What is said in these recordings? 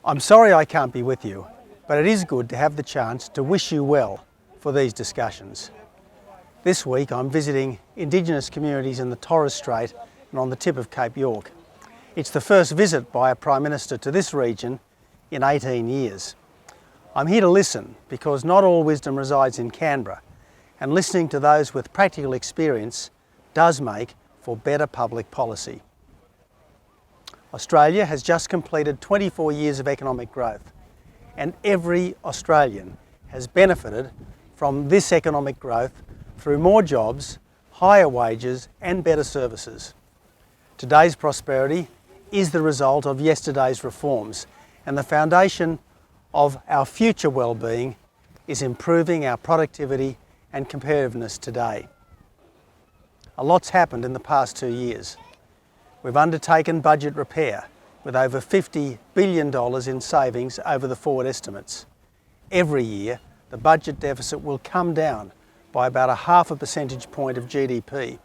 I'm sorry I can't be with you, but it is good to have the chance to wish you well for these discussions. This week I'm visiting Indigenous communities in the Torres Strait and on the tip of Cape York. It's the first visit by a Prime Minister to this region in 18 years. I'm here to listen because not all wisdom resides in Canberra, and listening to those with practical experience does make for better public policy. Australia has just completed 24 years of economic growth, and every Australian has benefited from this economic growth through more jobs, higher wages and better services. Today's prosperity is the result of yesterday's reforms, and the foundation of our future wellbeing is improving our productivity and competitiveness today. A lot's happened in the past 2 years. We've undertaken budget repair with over $50 billion in savings over the forward estimates. Every year, the budget deficit will come down by about a half a percentage point of GDP.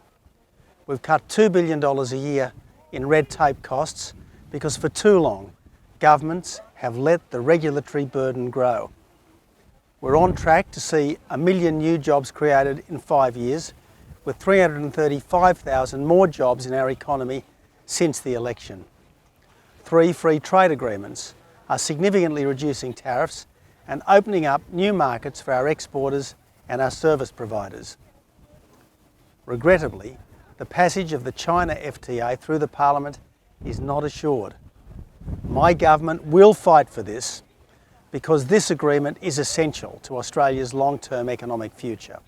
We've cut $2 billion a year in red tape costs because for too long, governments have let the regulatory burden grow. We're on track to see 1 million new jobs created in 5 years, with 335,000 more jobs in our economy since the election. 3 free trade agreements are significantly reducing tariffs and opening up new markets for our exporters and our service providers. Regrettably, the passage of the China FTA through the Parliament is not assured. My government will fight for this because this agreement is essential to Australia's long-term economic future.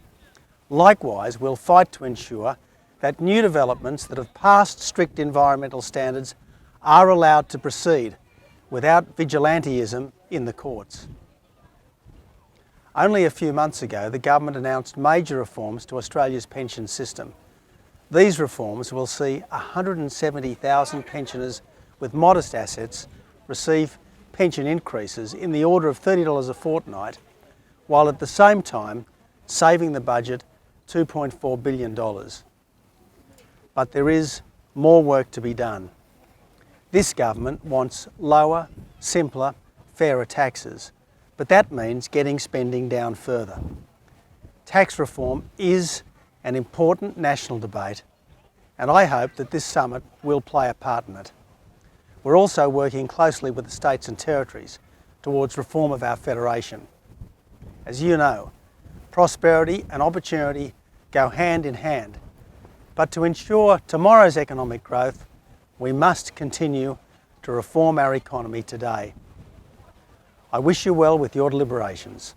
Likewise, we'll fight to ensure that new developments that have passed strict environmental standards are allowed to proceed without vigilantism in the courts. Only a few months ago, the government announced major reforms to Australia's pension system. These reforms will see 170,000 pensioners with modest assets receive pension increases in the order of $30 a fortnight, while at the same time saving the budget $2.4 billion. But there is more work to be done. This government wants lower, simpler, fairer taxes, but that means getting spending down further. Tax reform is an important national debate, and I hope that this summit will play a part in it. We're also working closely with the states and territories towards reform of our federation. As you know, prosperity and opportunity go hand in hand, but to ensure tomorrow's economic growth, we must continue to reform our economy today. I wish you well with your deliberations.